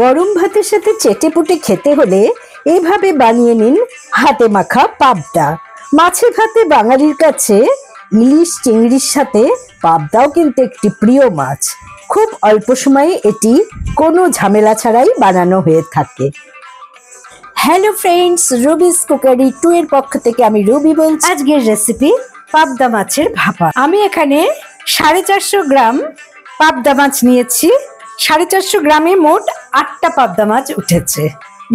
গরম ভাতের সাথে চেটেপুটে খেতে হলে এভাবে বানিয়ে নিন হাতে মাখা পাবদা। মাছে ভাতে বাঙালির কাছে ইলিশ চিংড়ির সাথে পাবদাও কিন্তু একটি প্রিয় মাছ। খুব অল্প সময়ে এটি কোনো ঝামেলা ছাড়াই বানানো হয়ে থাকে। হ্যালো ফ্রেন্ডস, রুবিস কুকারি 2 এর পক্ষ থেকে আমি রুবি বলছি। আজকের রেসিপি পাবদা মাছের ভাপা। আমি এখানে 450 গ্রাম পাবদা মাছ নিয়েছি। 450 গ্রামে মোট 8টা পাবদা মাছ উঠেছে।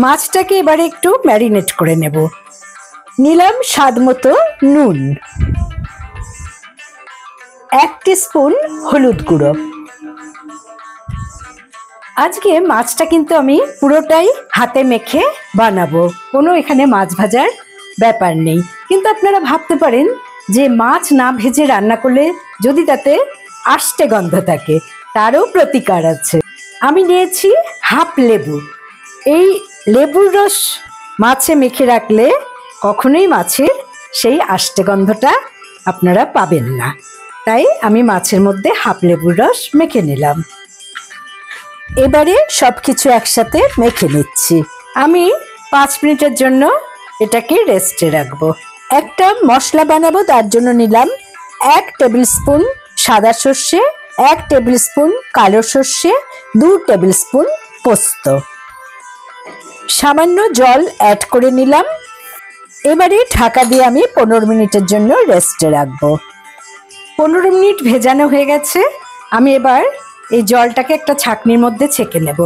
মাছটাকে এবারে একটু ম্যারিনেট করে নেব। নিলাম স্বাদ মতো নুন, 1 টিস্পুন হলুদ গুঁড়ো। আজকে মাছটা কিন্তু আমি পুরোটাই হাতে মেখে বানাবো, কোনো এখানে মাছ ভাজার ব্যাপার নেই। কিন্তু আপনারা ভাবতে পারেন যে মাছ না ভেজে রান্না করলে যদি তাতে আষ্টে গন্ধ থাকে, তারও প্রতিকার আছে। আমি নিয়েছি হাফ লেবু। এই লেবুর রস মাছে মেখে রাখলে কখনোই মাছের সেই আষ্টে গন্ধটা আপনারা পাবেন না। তাই আমি মাছের মধ্যে হাফ লেবুর রস মেখে নিলাম। এবারে সবকিছু একসাথে মেখে নিচ্ছি। আমি 5 মিনিটের জন্য এটাকে রেস্টে রাখবো। একটা মশলা বানাবো, তার জন্য নিলাম 1 টেবিল স্পুন সাদা সর্ষে, 1 টেবিল স্পুন কালো সর্ষে, 2 টেবিল স্পুন পোস্ত, সামান্য জল অ্যাড করে নিলাম। এবারে ঢাকা দিয়ে আমি 15 মিনিটের জন্য রেস্টে রাখবো। 15 মিনিট ভেজানো হয়ে গেছে। আমি এবার এই জলটাকে একটা ছাঁকনির মধ্যে ছেঁকে নেব।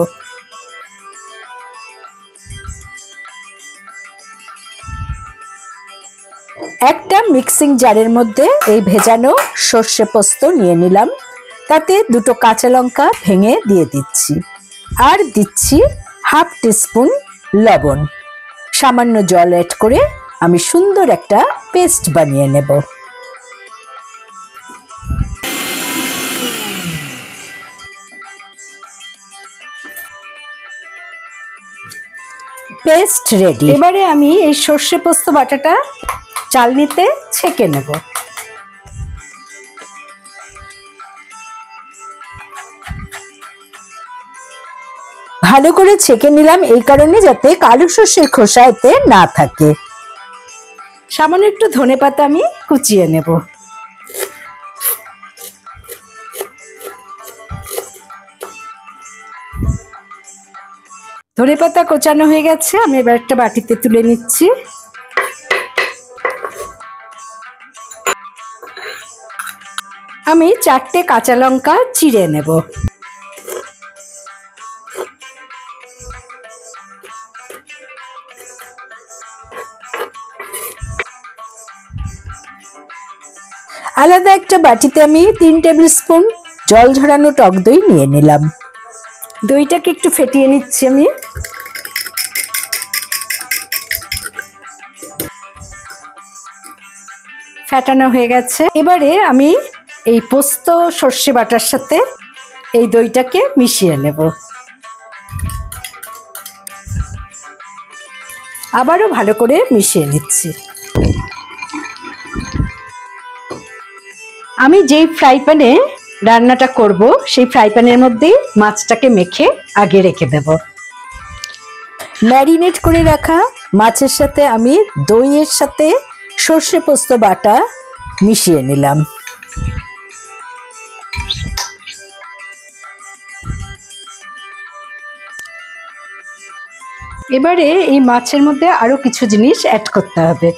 একটা মিক্সিং জারের মধ্যে এই ভেজানো সর্ষে পোস্ত নিয়ে নিলাম। তাতে 2টো কাঁচা লঙ্কা ভেঙে দিয়ে দিচ্ছি, আর দিচ্ছি হাফ টিস্পুন লবণ। সামান্য জল অ্যাড করে আমি সুন্দর একটা পেস্ট বানিয়ে নেব। Paste ready. এবারে আমি এই সর্ষে পোস্ত বাটাটা চালনিতে ছেঁকে নেব। ভালো করে ছেঁকে নিলাম এই কারণে যাতে কালো সর্ষের খোসা এতে না থাকে। সামান্য একটু ধনেপাতা আমি কুচিয়ে নেব। ধনেপাতা কোচানো হয়ে গেছে, আমি এবার একটা বাটিতে তুলে নিচ্ছি। আমি 4টে কাঁচা লঙ্কা চিড়ে নেব। আলাদা একটা বাটিতে আমি 3 টেবিল স্পুন জল ঝরানো টক দই নিয়ে নিলাম। দইটাকে একটু ফেটিয়ে নিচ্ছি আমি। ফেটানো হয়ে গেছে। এবারে আমি এই পোস্ত সর্ষে বাটার সাথে এই দইটাকে মিশিয়ে নেব। আবারও ভালো করে মিশিয়ে নিচ্ছি। আমি যেই ফ্রাই প্যানে রান্নাটা করব সেই ফ্রাই প্যানের মধ্যেই মাছটাকে মেখে আগে রেখে দেব। ম্যারিনেট করে রাখা মাছের সাথে আমি দইয়ের সাথে সর্ষে পোস্ত বাটা মিশিয়ে নিলাম। এবারে এই মাছের মধ্যে আরো কিছু জিনিস অ্যাড করতে হবে।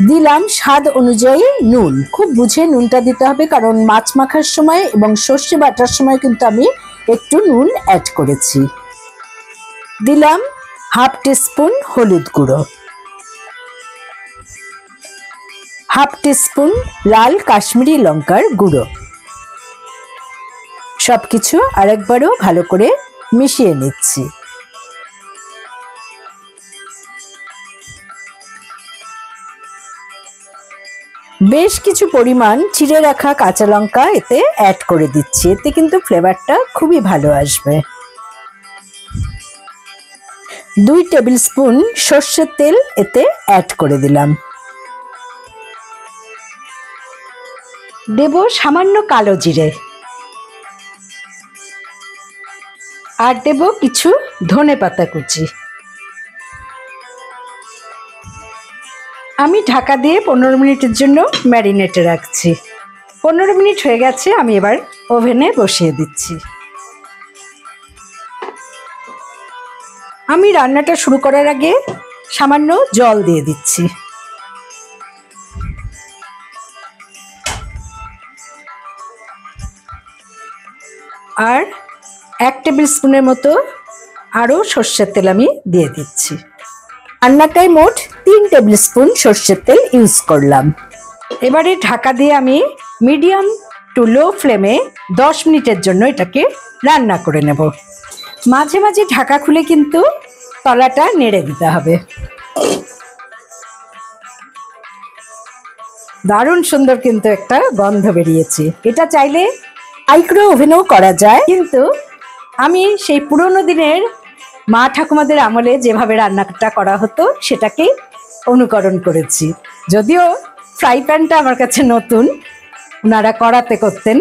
দিলাম স্বাদ অনুযায়ী নুন। খুব বুঝে নুনটা দিতে হবে, কারণ মাছ মাখার সময় এবং সর্ষে বাটার সময় কিন্তু আমি একটু নুন অ্যাড করেছি। দিলাম হাফ টিস্পুন হলুদ গুঁড়ো, হাফ টিস্পুন লাল কাশ্মীরি লঙ্কার গুঁড়ো। সবকিছু আরেকবারও ভালো করে মিশিয়ে নিচ্ছি। বেশ কিছু পরিমাণ চিড়ে রাখা কাঁচা লঙ্কা এতে অ্যাড করে দিচ্ছি, এতে কিন্তু ফ্লেভারটা খুবই ভালো আসবে। 2 টেবিল স্পুন সর্ষের তেল এতে অ্যাড করে দিলাম। দেব সামান্য কালো জিরে। আর দেব কিছু ধনেপাতা কুচি। আমি ঢাকা দিয়ে 15 মিনিটের জন্য ম্যারিনেটে রাখছি। 15 মিনিট হয়ে গেছে, আমি এবার ওভেনে বসিয়ে দিচ্ছি। আমি রান্নাটা শুরু করার আগে সামান্য জল দিয়ে দিচ্ছি। আর 1 টেবিল স্পুনের মতো আরও সর্ষের তেল আমি দিয়ে দিচ্ছি। রান্নাটায় মোট 3 টেবিল স্পুন সর্ষের তেল ইউজ করলাম। এবারে ঢাকা দিয়ে আমি মিডিয়াম টু লো ফ্লেমে 10 মিনিটের জন্য এটাকে রান্না করে নেব। মাঝে মাঝে ঢাকা খুলে কিন্তু তলাটা নেড়ে দিতে হবে। দারুণ সুন্দর কিন্তু একটা গন্ধ বেরিয়েছে। এটা চাইলে মাইক্রো ওভেনেও করা যায়, কিন্তু আমি সেই পুরোনো দিনের মা ঠাকুমাদের আমলে যেভাবে রান্নাটা করা হতো সেটাকেই অনুকরণ করেছি। যদিও ফ্রাই প্যানটা আমার কাছে নতুন, ওনারা কড়াতে করতেন,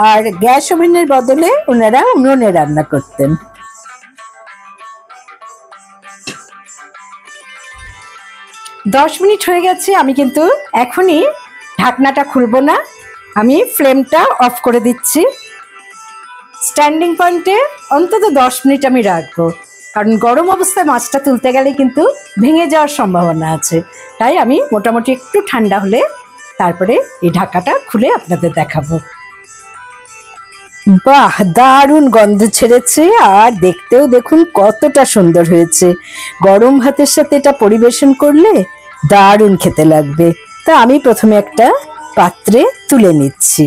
আর গ্যাস ওভেনের বদলে ওনারা উনুনে রান্না করতেন। দশ মিনিট হয়ে গেছে, আমি কিন্তু এখনই ঢাকনাটা খুলবো না, আমি ফ্লেমটা অফ করে দিচ্ছি। স্ট্যান্ডিং পয়েন্টে অন্তত 10 মিনিট আমি রাখবো, কারণ গরম অবস্থায় মাছটা তুলতে গেলে কিন্তু ভেঙে যাওয়ার সম্ভাবনা আছে। তাই আমি মোটামুটি একটু ঠান্ডা হলে তারপরে এই ঢাকাটা খুলে আপনাদের দেখাবো। বাহ, দারুণ গন্ধ ছেড়েছে, আর দেখতেও দেখুন কতটা সুন্দর হয়েছে। গরম ভাতের সাথে এটা পরিবেশন করলে দারুণ খেতে লাগবে। তা আমি প্রথমে একটা পাত্রে তুলে নিচ্ছি।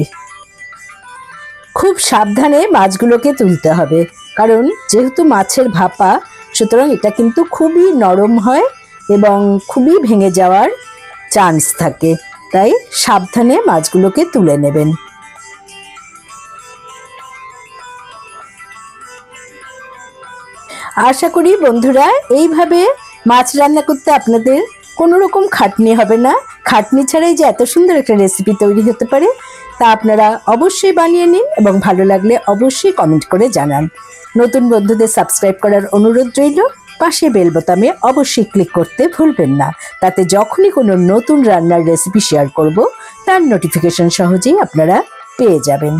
খুব সাবধানে মাছগুলোকে তুলতে হবে, কারণ যেহেতু মাছের ভাপা, সুতরাং এটা কিন্তু খুবই নরম হয় এবং খুবই ভেঙে যাওয়ার চান্স থাকে। তাই সাবধানে মাছগুলোকে তুলে নেবেন। আশা করি বন্ধুরা এইভাবে মাছ রান্না করতে আপনাদের কোনো রকম খাটনি হবে না। খাটনি ছাড়াই যে এত সুন্দর একটা রেসিপি তৈরি হতে পারে তা আপনারা অবশ্যই বানিয়ে নিন, এবং ভালো লাগলে অবশ্যই কমেন্ট করে জানান। নতুন বন্ধুদের সাবস্ক্রাইব করার অনুরোধ রইল। পাশে বেল বোতামে অবশ্যই ক্লিক করতে ভুলবেন না, তাতে যখনই কোনো নতুন রান্নার রেসিপি শেয়ার করব তার নোটিফিকেশন সহজেই আপনারা পেয়ে যাবেন।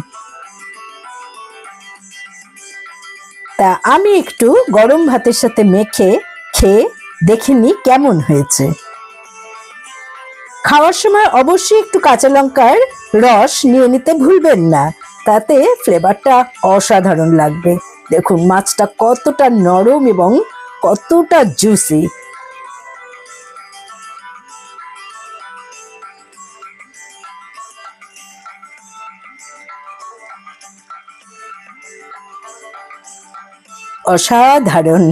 তা আমি একটু গরম ভাতের সাথে মেখে খেয়ে দেখে নিই কেমন হয়েছে। খাওয়ার সময় অবশ্যই একটু কাঁচা লঙ্কার রস নিয়ে নিতে ভুলবেন না, তাতে ফ্লেভারটা অসাধারণ লাগবে। দেখুন মাছটা কতটা নরম এবং কতটা জুসি। অসাধারণ।